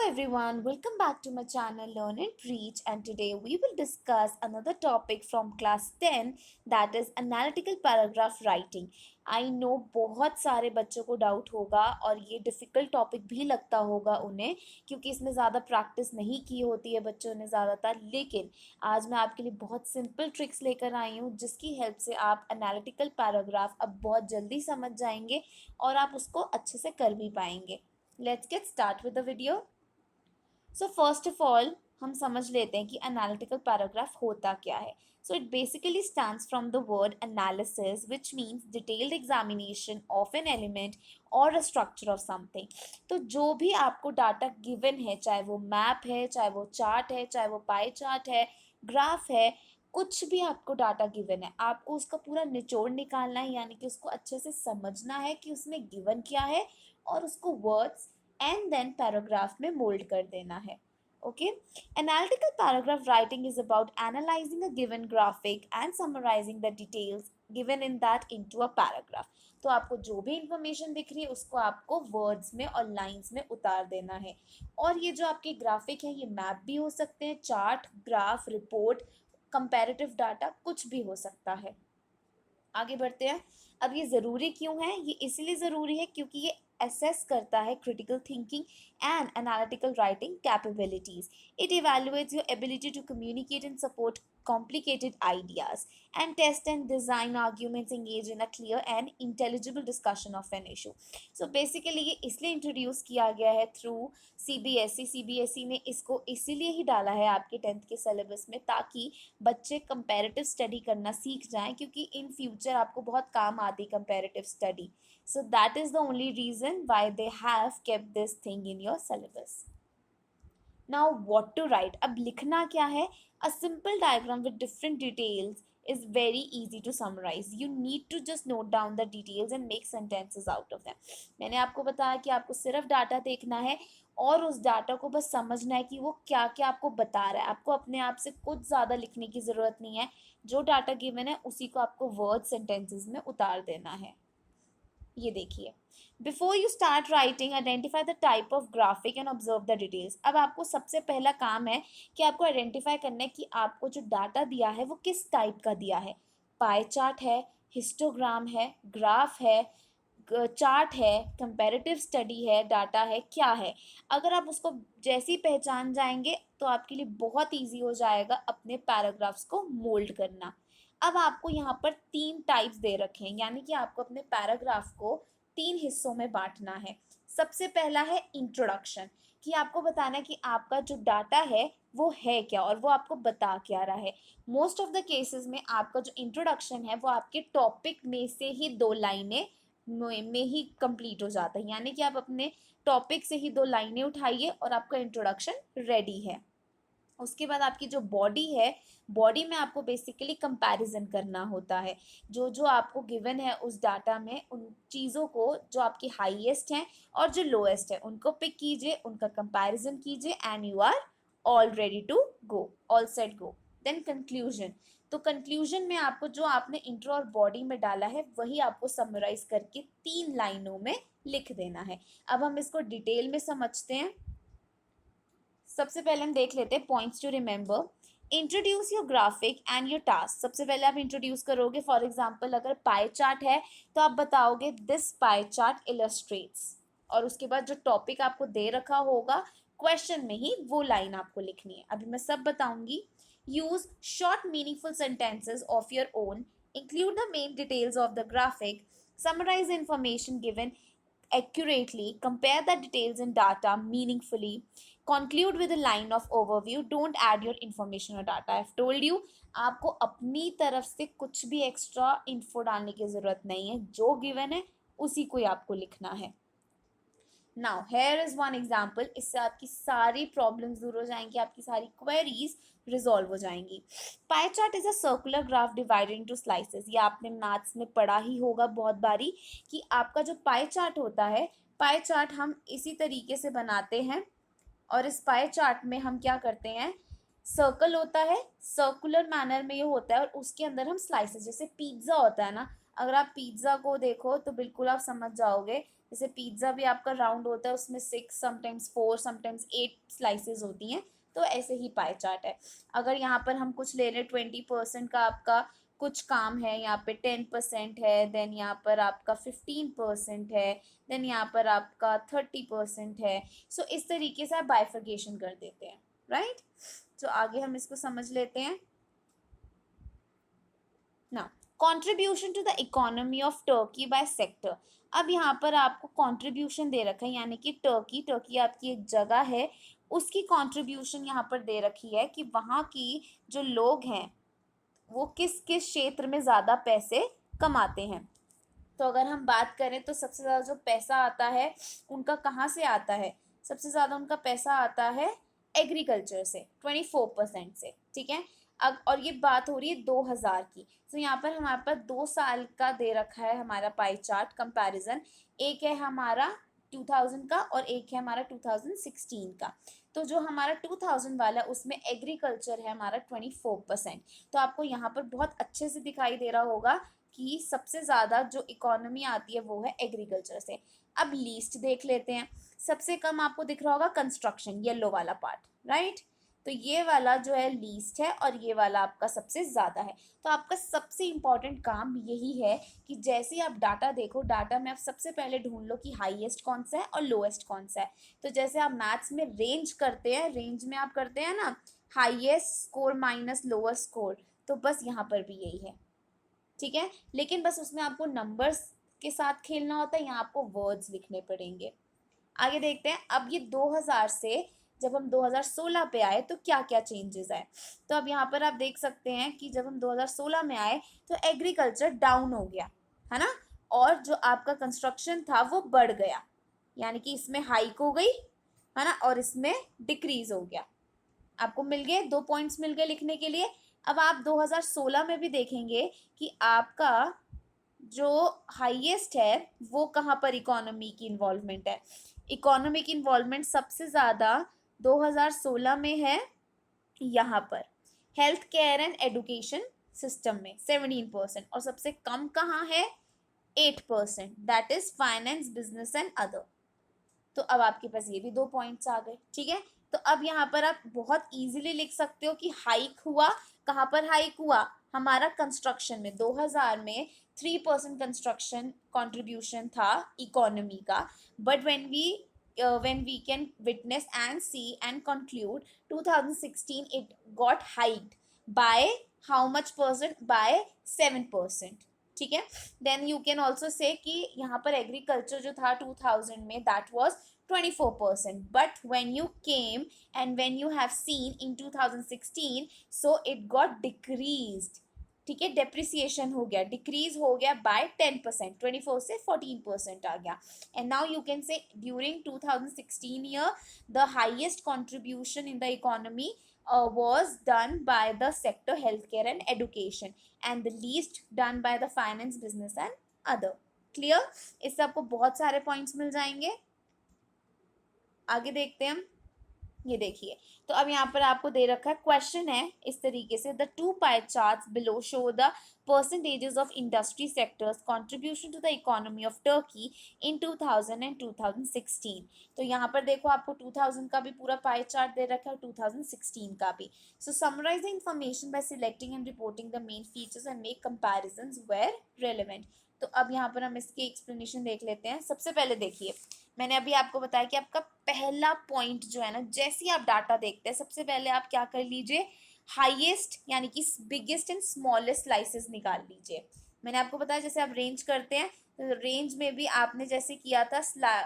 everyone, welcome back to my channel Learn and Preach, and today we will discuss another topic from class 10, that is analytical paragraph writing. I know बहुत सारे बच्चों को doubt होगा और ये difficult topic भी लगता होगा उन्हें, क्योंकि इसमें ज़्यादा प्रैक्टिस नहीं की होती है बच्चों ने ज़्यादातर। लेकिन आज मैं आपके लिए बहुत सिंपल ट्रिक्स लेकर आई हूँ जिसकी हेल्प से आप एनालिटिकल पैराग्राफ अब बहुत जल्दी समझ जाएंगे और आप उसको अच्छे से कर भी पाएंगे। Let's get start with the video. So first of all हम समझ लेते हैं कि एनालिटिकल पैराग्राफ होता क्या है। So it basically stands from the word analysis which means detailed examination of an element और अ स्ट्रक्चर ऑफ समथिंग। तो जो भी आपको डाटा गिवन है, चाहे वो मैप है, चाहे वो चार्ट है, चाहे वो पाई चार्ट है, ग्राफ है, कुछ भी आपको डाटा गिवन है, आपको उसका पूरा निचोड़ निकालना है, यानी कि उसको अच्छे से समझना है कि उसमें गिवन क्या है और उसको वर्ड्स एंड देन पैराग्राफ में मोल्ड कर देना है। Okay, analytical paragraph writing is about analysing a given graphic and summarising the details given in that into a paragraph. तो आपको जो भी इंफॉर्मेशन दिख रही है उसको आपको वर्ड्स में और लाइंस में उतार देना है। और ये जो आपके ग्राफिक है ये मैप भी हो सकते हैं, chart, graph, report, comparative data, कुछ भी हो सकता है। आगे बढ़ते हैं। अब ये ज़रूरी क्यों है? ये इसलिए ज़रूरी है क्योंकि ये असेस करता है critical thinking and analytical writing capabilities. It evaluates your ability to communicate and support complicated ideas and test and design arguments, engage in a clear and intelligible discussion of an issue. So basically ये इसलिए introduce किया गया है through CBSE ने इसको इसीलिए ही डाला है आपके 10th के सिलेबस में, ताकि बच्चे कंपैरेटिव स्टडी करना सीख जाएं, क्योंकि इन फ्यूचर आपको बहुत काम आती comparative study. So that is the only reason why they have kept this thing in your syllabus. Now what to write, अब लिखना क्या है? A simple diagram with different details is very easy to summarize. You need to just note down the details and make sentences out of them. मैंने आपको बताया कि आपको सिर्फ डाटा देखना है और उस डाटा को बस समझना है कि वो क्या क्या आपको बता रहा है। आपको अपने आप से कुछ ज़्यादा लिखने की ज़रूरत नहीं है। जो डाटा गिवन है उसी को आपको वर्ड सेंटेंसेस में उतार देना है। ये देखिए, before you start writing identify the type of graphic and observe the details. अब आपको सबसे पहला काम है कि आपको आइडेंटिफाई करना है कि आपको जो डाटा दिया है वो किस टाइप का दिया है। पाई चार्ट है, हिस्टोग्राम है, ग्राफ है, चार्ट है, कंपैरेटिव स्टडी है, डाटा है, क्या है। अगर आप उसको जैसे ही पहचान जाएंगे तो आपके लिए बहुत ईजी हो जाएगा अपने पैराग्राफ्स को मोल्ड करना। अब आपको यहाँ पर 3 टाइप्स दे रखे हैं, यानी कि आपको अपने पैराग्राफ को 3 हिस्सों में बांटना है। सबसे पहला है इंट्रोडक्शन, कि आपको बताना है कि आपका जो डाटा है वो है क्या और वो आपको बता क्या रहा है। मोस्ट ऑफ द केसेस में आपका जो इंट्रोडक्शन है वो आपके टॉपिक में से ही 2 लाइनें में ही कंप्लीट हो जाता है, यानी कि आप अपने टॉपिक से ही 2 लाइनें उठाइए और आपका इंट्रोडक्शन रेडी है। उसके बाद आपकी जो बॉडी है, बॉडी में आपको बेसिकली कंपैरिजन करना होता है। जो जो आपको गिवन है उस डाटा में उन चीज़ों को जो आपकी हाईएस्ट हैं और जो लोएस्ट है उनको पिक कीजिए, उनका कंपैरिजन कीजिए and you are all ready to go, all set go. Then conclusion, तो कंक्लूजन में आपको जो आपने इंट्रो और बॉडी में डाला है वही आपको समराइज करके 3 लाइनों में लिख देना है। अब हम इसको डिटेल में समझते हैं। सबसे पहले हम देख लेते हैं points to remember. Introduce your graphic and your task. सबसे पहले आप इंट्रोड्यूस करोगे, फॉर एग्जांपल अगर पाई चार्ट है तो आप बताओगे दिस पाई चार्ट इलस्ट्रेट्स, और उसके बाद जो टॉपिक आपको दे रखा होगा क्वेश्चन में ही वो लाइन आपको लिखनी है। अभी मैं सब बताऊंगी। Use short meaningful sentences of your own, include the main details of the graphic, summarize the information given accurately, compare the details and data meaningfully, conclude with a line of overview, don't add your information or data. I've told you, आपको अपनी तरफ से कुछ भी extra info डालने की ज़रूरत नहीं है, जो गिवन है उसी को ही आपको लिखना है। Now here is one example, इससे आपकी सारी प्रॉब्लम्स दूर हो जाएंगी, आपकी सारी क्वेरीज रिजॉल्व हो जाएंगी। Pie chart is a circular graph divided into slices. ये आपने मैथ्स में पढ़ा ही होगा बहुत बारी कि आपका जो पाई चार्ट होता है, पाई चार्ट हम इसी तरीके से बनाते हैं और इस पाई चार्ट में हम क्या करते हैं, सर्कल होता है, सर्कुलर मैनर में ये होता है और उसके अंदर हम स्लाइसेस, जैसे पिज्ज़ा होता है ना, अगर आप पिज्ज़ा को देखो तो बिल्कुल आप समझ जाओगे जैसे पिज्ज़ा भी आपका राउंड होता है, उसमें 6 समटाइम्स 4 समटाइम्स 8 स्लाइसेस होती हैं, तो ऐसे ही पाई चार्ट है। अगर यहाँ पर हम कुछ ले रहे 20% का आपका कुछ काम है, यहाँ पे 10% है, देन यहाँ पर आपका 15% है, देन यहाँ पर आपका 30% है। सो इस तरीके से आप बाइफर्केशन कर देते हैं, राइट। तो आगे हम इसको समझ लेते हैं ना। Contribution to the economy of Turkey by sector. अब यहाँ पर आपको कंट्रीब्यूशन दे रखा है, यानी कि टर्की आपकी एक जगह है, उसकी कंट्रीब्यूशन यहाँ पर दे रखी है कि वहाँ की जो लोग हैं वो किस किस क्षेत्र में ज़्यादा पैसे कमाते हैं। तो अगर हम बात करें तो सबसे ज़्यादा जो पैसा आता है उनका कहाँ से आता है, सबसे ज़्यादा उनका पैसा आता है एग्रीकल्चर से 24% से, ठीक है। अब और ये बात हो रही है 2000 की। तो यहाँ पर हमारे पास 2 साल का दे रखा है हमारा पाई चार्ट कंपैरिजन। एक है हमारा 2000 का और एक है हमारा 2016 का। तो जो हमारा 2000 वाला उसमें एग्रीकल्चर है हमारा 24%। तो आपको यहाँ पर बहुत अच्छे से दिखाई दे रहा होगा कि सबसे ज़्यादा जो इकोनॉमी आती है वो है एग्रीकल्चर से। अब लीस्ट देख लेते हैं। सबसे कम आपको दिख रहा होगा कंस्ट्रक्शन, येलो वाला पार्ट, राइट। तो ये वाला जो है लीस्ट है और ये वाला आपका सबसे ज़्यादा है। तो आपका सबसे इम्पॉर्टेंट काम यही है कि जैसे ही आप डाटा देखो, डाटा में आप सबसे पहले ढूंढ लो कि हाईएस्ट कौन सा है और लोएस्ट कौन सा है। तो जैसे आप मैथ्स में रेंज करते हैं, रेंज में आप करते हैं ना highest score minus lower score, तो बस यहाँ पर भी यही है, ठीक है। लेकिन बस उसमें आपको नंबर्स के साथ खेलना होता है, यहाँ आपको वर्ड्स लिखने पड़ेंगे। आगे देखते हैं। अब ये 2000 से जब हम 2016 पे आए तो क्या क्या चेंजेस आए। तो अब यहाँ पर आप देख सकते हैं कि जब हम 2016 में आए तो एग्रीकल्चर डाउन हो गया, है ना, और जो आपका कंस्ट्रक्शन था वो बढ़ गया, यानी कि इसमें हाइक हो गई, है ना, और इसमें डिक्रीज हो गया। आपको मिल गए 2 पॉइंट्स मिल गए लिखने के लिए। अब आप 2016 में भी देखेंगे कि आपका जो हाईएस्ट है वो कहाँ पर इकोनॉमी की इन्वॉल्वमेंट है। इकोनॉमी की इन्वॉल्वमेंट सबसे ज़्यादा 2016 में है यहाँ पर health care and education system में 17%, और सबसे कम कहाँ है 8%, that is finance business and other. तो अब आपके पास ये भी 2 पॉइंट्स आ गए, ठीक है। तो अब यहाँ पर आप बहुत इजीली लिख सकते हो कि हाइक हुआ, कहाँ पर हाइक हुआ, हमारा कंस्ट्रक्शन में 2000 में 3% कंस्ट्रक्शन कंट्रीब्यूशन था इकोनॉमी का, but when we can witness and see and conclude 2016 it got hiked by how much percent, by 7%, ठीक है। Then you can also say कि यहाँ पर एग्रीकल्चर जो था 2000 में that was 24%, but when you came and when you have seen in 2016 so it got decreased, ठीक है, डेप्रिसिएशन हो गया, डिक्रीज हो गया बाय 10%, 24 से 14% आ गया। And now you can say during 2016 year the highest contribution in the economy was done by the sector healthcare and education and the least done by the finance business and other। clear? इससे आपको बहुत सारे points मिल जाएंगे। आगे देखते हैं हम। ये देखिए, तो अब यहाँ पर आपको दे रखा है, क्वेश्चन है इस तरीके से, the 2 pie charts below show the percentages of industry sectors contribution to the economy of Turkey in 2000 and 2016। तो यहाँ पर देखो आपको 2000 का भी पूरा पाई चार्ट दे रखा है, 2016 का भी। So summarise the information by selecting and reporting the main features and make comparisons where relevant. तो अब यहाँ पर हम इसकी एक्सप्लेनेशन देख लेते हैं। सबसे पहले देखिए, मैंने अभी आपको बताया कि आपका पहला पॉइंट जो है ना, जैसे ही आप डाटा देखते हैं सबसे पहले आप क्या कर लीजिए, हाईएस्ट यानी कि बिगेस्ट एंड स्मॉलेस्ट स्लाइसेस निकाल लीजिए। मैंने आपको बताया जैसे आप रेंज करते हैं तो रेंज में भी आपने जैसे किया था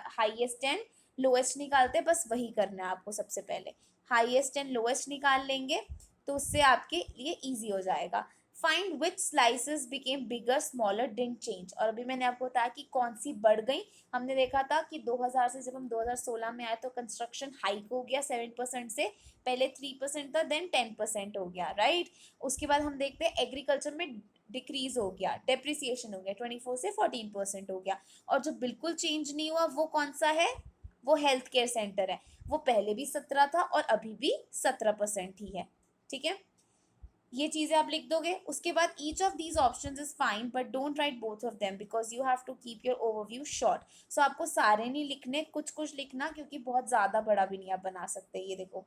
हाईएस्ट एंड लोएस्ट निकालते हैं, बस वही करना है आपको। सबसे पहले हाईएस्ट एंड लोएस्ट निकाल लेंगे तो उससे आपके लिए ईजी हो जाएगा। Find which slices became bigger smaller didn't change. और अभी मैंने आपको बताया कि कौन सी बढ़ गई। हमने देखा था कि 2000 से जब हम 2016 में आए तो कंस्ट्रक्शन हाइक हो गया 7% से, पहले 3% था, देन 10% हो गया, राइट। उसके बाद हम देखते हैं एग्रीकल्चर में डिक्रीज हो गया, डेप्रिसिएशन हो गया, 24 से 14% हो गया। और जो बिल्कुल चेंज नहीं हुआ वो कौन सा है, वो हेल्थ केयर सेंटर है। वो पहले भी 17 था और अभी भी 17% ही है, ठीक है। ये चीजें आप लिख दोगे। उसके बाद each of these options is fine but don't write both of them because you have to keep your overview short. So आपको सारे नहीं लिखने, कुछ कुछ लिखना, क्योंकि बहुत ज्यादा बड़ा भी नहीं आप बना सकते। ये देखो,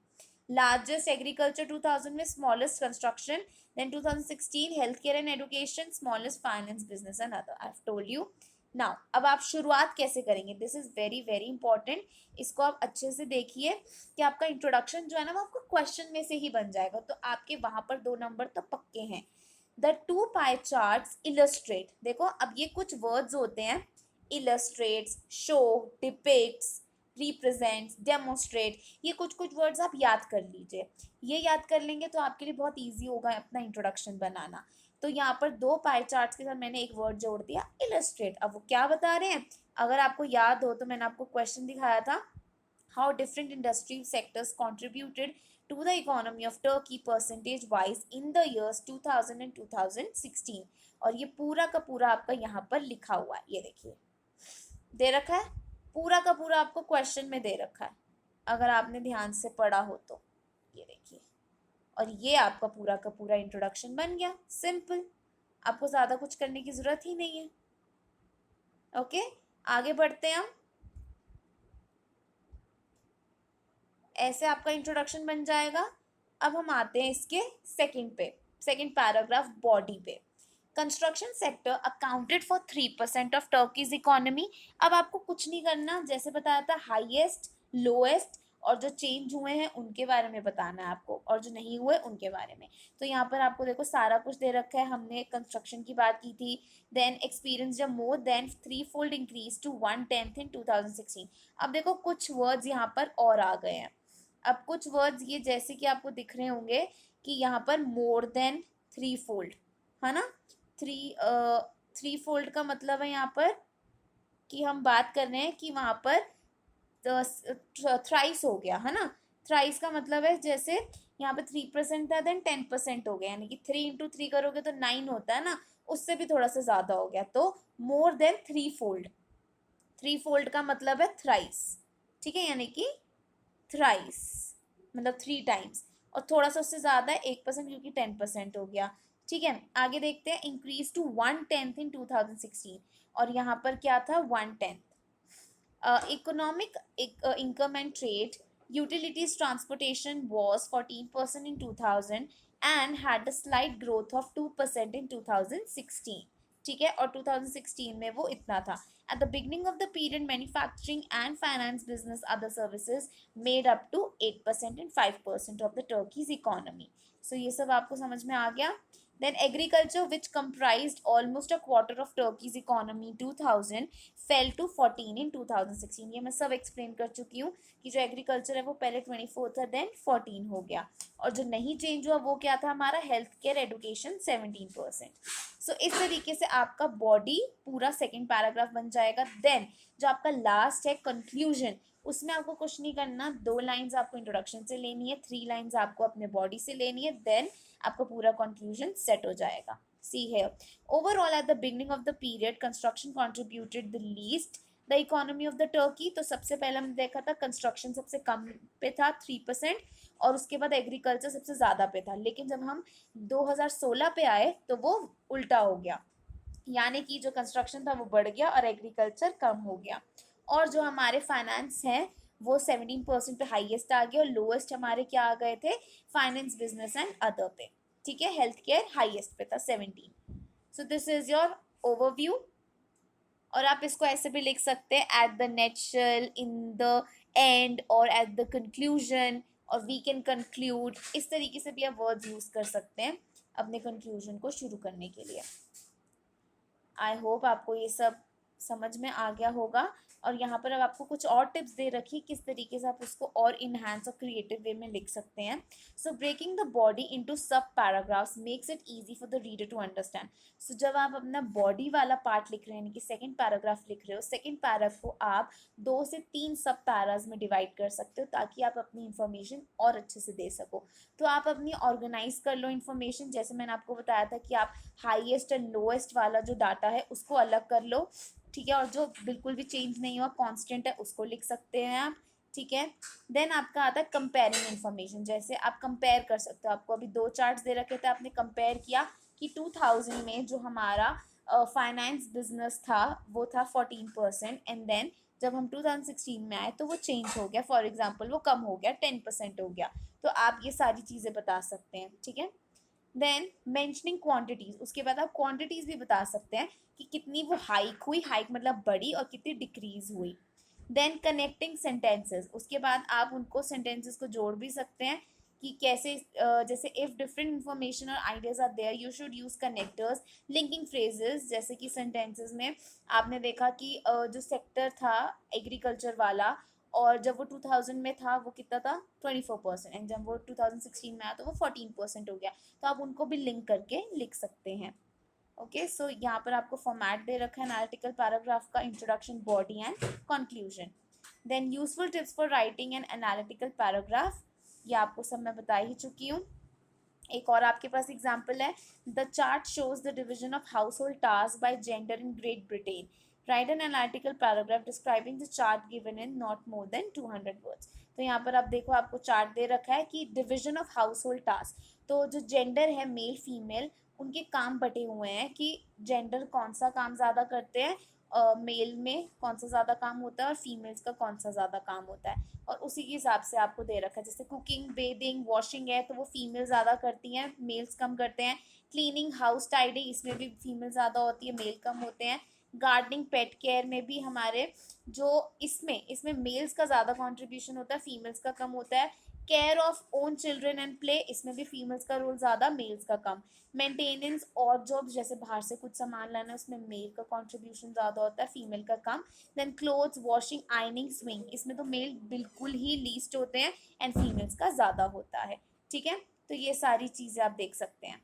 लार्जेस्ट एग्रीकल्चर 2000 में, smallest construction, then 2016 health care and education, smallest finance business and other. I have told you. Now अब आप शुरुआत कैसे करेंगे, this is very very important. इसको आप अच्छे से देखिए कि आपका इंट्रोडक्शन जो है ना वो आपको क्वेश्चन में से ही बन जाएगा, तो आपके वहां पर 2 नंबर तो पक्के हैं। The two pie charts illustrate, देखो अब ये कुछ वर्ड्स होते हैं, illustrates, show, depicts, represents, demonstrate, ये कुछ कुछ वर्ड्स आप याद कर लीजिए। ये याद कर लेंगे तो आपके लिए बहुत ईजी होगा अपना इंट्रोडक्शन बनाना। तो यहाँ पर 2 पाई चार्ट्स के साथ मैंने एक वर्ड जोड़ दिया, इलस्ट्रेट। अब वो क्या बता रहे हैं, अगर आपको याद हो तो मैंने आपको क्वेश्चन दिखाया था, how different industry sectors contributed to the economy of Turkey percentage wise in the years 2000 and 2016। और ये पूरा का पूरा आपका यहाँ पर लिखा हुआ है, ये देखिए दे रखा है, पूरा का पूरा आपको क्वेश्चन में दे रखा है, अगर आपने ध्यान से पढ़ा हो तो। ये देखिए, और ये आपका पूरा का पूरा इंट्रोडक्शन बन गया, सिंपल, आपको ज़्यादा कुछ करने की ज़रूरत ही नहीं है। ओके, आगे बढ़ते हैं हम। ऐसे आपका इंट्रोडक्शन बन जाएगा। अब हम आते हैं इसके सेकंड पे, सेकंड पैराग्राफ, बॉडी पे। Construction sector accounted for 3% of Turkey's economy. अब आपको कुछ नहीं करना, जैसे बताया था हाईएस्ट, लोएस्ट, और जो चेंज हुए हैं उनके बारे में बताना है आपको, और जो नहीं हुए उनके बारे में। तो यहाँ पर आपको देखो सारा कुछ दे रखा है, हमने कंस्ट्रक्शन की बात की थी। देन एक्सपीरियंस जब more than 3-fold increase to 1/10 in 2016। अब देखो कुछ वर्ड्स यहाँ पर और आ गए हैं। अब कुछ वर्ड्स ये जैसे कि आपको दिख रहे होंगे कि यहाँ पर मोर देन 3-fold है ना, थ्री फोल्ड का मतलब है यहाँ पर कि हम बात कर रहे हैं कि वहां पर थ्राइस हो गया है ना। थ्राइस का मतलब है जैसे यहाँ पे 3% था, देन 10% हो गया, यानी कि 3 × 3 करोगे तो 9 होता है ना, उससे भी थोड़ा सा ज्यादा हो गया, तो मोर देन 3-fold। 3-fold का मतलब है थ्राइस, ठीक है, यानी कि थ्राइस मतलब 3 times, और थोड़ा सा उससे ज्यादा है 1% क्योंकि 10% हो गया। ठीक है, आगे देखते हैं, इंक्रीज टू 1/10 इन 2016, और यहाँ पर क्या था 1/10। Economic income and trade, utilities transportation was 14% in 2000 and had a slight growth of 2% in 2016। ठीक है, और 2016 में वो इतना था। At the beginning of the period, manufacturing and finance business other services made up to 8% and 5% of the Turkey's economy। So ये सब आपको समझ में आ गया। Then agriculture, which comprised almost a quarter of Turkey's economy 2000, fell to 14 in 2016। ये मैं सब explain कर चुकी हूँ कि जो एग्रीकल्चर है वो पहले 24 था, देन 14 हो गया, और जो नहीं चेंज हुआ वो क्या था हमारा, हेल्थ केयर एजुकेशन 17%। सो इस तरीके से आपका बॉडी पूरा सेकेंड पैराग्राफ बन जाएगा। देन जो आपका लास्ट है कंक्लूजन, उसमें आपको कुछ नहीं करना, 2 लाइन्स आपको इंट्रोडक्शन से लेनी है, 3 लाइन्स आपको अपने बॉडी से लेनी है, देन आपका पूरा कंक्लूजन सेट हो जाएगा। See here, overall at the beginning of the period, construction contributed the least the economy of the Turkey। तो सबसे पहले हमने देखा था कंस्ट्रक्शन सबसे कम पे था 3%, और उसके बाद एग्रीकल्चर सबसे ज़्यादा पे था। लेकिन जब हम 2016 पे आए तो वो उल्टा हो गया, यानी कि जो कंस्ट्रक्शन था वो बढ़ गया और एग्रीकल्चर कम हो गया। और जो हमारे फाइनेंस हैं वो 17% पे हाईएस्ट आ गया, और लोएस्ट हमारे क्या आ गए थे, फाइनेंस बिजनेस एंड अदर पे। ठीक है, हेल्थ केयर हाईएस्ट पे था 17। So this is your overview, और आप इसको ऐसे भी लिख सकते हैं, at the natural, in the end, और एट द कंक्लूजन, और वी कैन कंक्लूड, इस तरीके से भी आप वर्ड्स यूज कर सकते हैं अपने कंक्लूजन को शुरू करने के लिए। आई होप आपको ये सब समझ में आ गया होगा। और यहाँ पर अब आपको कुछ और टिप्स दे रखी किस तरीके से आप उसको और इनहांस और क्रिएटिव वे में लिख सकते हैं। So breaking the body into sub paragraphs makes it easy for the reader to understand. So जब आप अपना बॉडी वाला पार्ट लिख रहे हैं, यानी कि सेकंड पैराग्राफ लिख रहे हो, सेकंड पैराग्राफ को आप 2 से 3 सब पैराज में डिवाइड कर सकते हो, ताकि आप अपनी इंफॉर्मेशन और अच्छे से दे सको। तो आप अपनी ऑर्गेनाइज कर लो इन्फॉर्मेशन, जैसे मैंने आपको बताया था कि आप हाईएस्ट एंड लोएस्ट वाला जो डाटा है उसको अलग कर लो, ठीक है, और जो बिल्कुल भी चेंज नहीं हुआ कांस्टेंट है उसको लिख सकते हैं आप। ठीक है। देन आपका आता है कंपेयरिंग इन्फॉर्मेशन, जैसे आप कंपेयर कर सकते हो, आपको अभी दो चार्ट्स दे रखे थे, आपने कंपेयर किया कि 2000 में जो हमारा फाइनेंस बिजनेस था वो था 14%, एंड देन जब हम 2016 में आए तो वो चेंज हो गया, फॉर एग्जाम्पल वो कम हो गया, 10% हो गया। तो आप ये सारी चीज़ें बता सकते हैं, ठीक है। देन मेंशनिंग क्वांटिटीज, उसके बाद आप क्वांटिटीज भी बता सकते हैं कि कितनी वो हाइक हुई, हाइक मतलब बढ़ी, और कितनी डिक्रीज हुई। देन कनेक्टिंग सेंटेंसेस, उसके बाद आप उनको सेंटेंसेस को जोड़ भी सकते हैं कि कैसे, जैसे इफ डिफरेंट इंफॉर्मेशन और ideas are there you should use connectors, linking phrases, जैसे कि सेंटेंसेस में आपने देखा कि जो सेक्टर था एग्रीकल्चर वाला, और जब वो 2000 में था वो कितना था 24%, एंड जब वो 2016 में आया तो वो 14% हो गया। तो आप उनको भी लिंक करके लिख सकते हैं। ओके, सो यहाँ पर आपको फॉर्मेट दे रखा है एनालिटिकल पैराग्राफ का, introduction, body and conclusion. Then useful tips for writing an analytical paragraph, ये आपको सब मैं बता ही चुकी हूँ। एक और आपके पास एग्जाम्पल है, the chart shows the division of house hold task by gender in great Britain, right N analytical paragraph describing the chart given in not more than 200 words. तो यहाँ पर आप देखो, आपको चार्ट दे रखा है कि division of house hold task, तो जो जेंडर है मेल फीमेल, उनके काम बटे हुए हैं कि जेंडर कौन सा काम ज़्यादा करते हैं, मेल में कौन सा ज़्यादा काम होता है और फीमेल्स का कौन सा ज़्यादा काम होता है, और उसी के हिसाब से आपको दे रखा है। जैसे कुकिंग, बेदिंग, वॉशिंग है तो वो फीमेल ज़्यादा करती हैं, मेल्स कम करते हैं। क्लीनिंग, हाउस टाइडिंग, इसमें भी फीमेल ज़्यादा होती है, मेल कम होते हैं। गार्डनिंग, पेट केयर में भी हमारे जो इसमें इसमें मेल्स का ज़्यादा कॉन्ट्रीब्यूशन होता है, फीमेल्स का कम होता है। Care of own children and play, इसमें भी फीमेल्स का रोल ज़्यादा, मेल्स का कम। मेंटेनेंस और जॉब्स, जैसे बाहर से कुछ सामान लाना, उसमें मेल का कंट्रीब्यूशन ज़्यादा होता है, फीमेल का कम। Then clothes, washing, ironing, sewing, इसमें तो मेल बिल्कुल ही लीस्ट होते हैं एंड फीमेल्स का ज़्यादा होता है, ठीक है। तो ये सारी चीज़ें आप देख सकते हैं,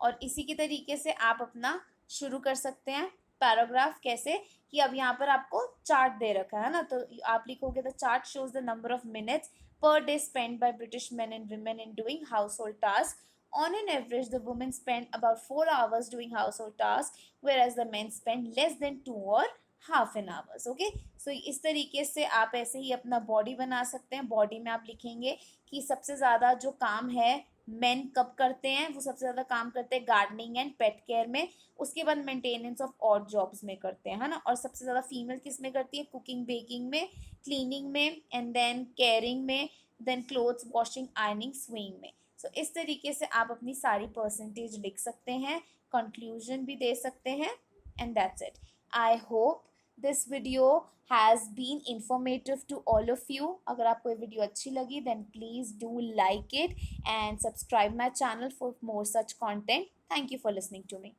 और इसी के तरीके से आप अपना शुरू कर सकते हैं पैराग्राफ। कैसे कि अब यहाँ पर आपको चार्ट दे रखा है ना, तो आप लिखोगे the chart shows the number of minutes per day spent by British men and women in doing household tasks. On an average, the women spend about 4 hours doing household tasks, whereas the men spend less than 2 or half an hours. Okay, so इस तरीके से आप ऐसे ही अपना body बना सकते हैं। Body में आप लिखेंगे कि सबसे ज़्यादा जो काम है मेन कब करते हैं, वो सबसे ज़्यादा काम करते हैं गार्डनिंग एंड पेट केयर में, उसके बाद मेंटेनेंस ऑफ ऑड जॉब्स में करते हैं, है ना, और सबसे ज़्यादा फीमेल किस में करती है, कुकिंग, बेकिंग में, क्लीनिंग में, एंड देन केयरिंग में, then clothes, washing, ironing, sewing में। सो इस तरीके से आप अपनी सारी परसेंटेज लिख सकते हैं, कंक्लूजन भी दे सकते हैं, and that's it. I hope this video has been informative to all of you. अगर आपको ये वीडियो अच्छी लगी then please do like it and subscribe my channel for more such content. Thank you for listening to me.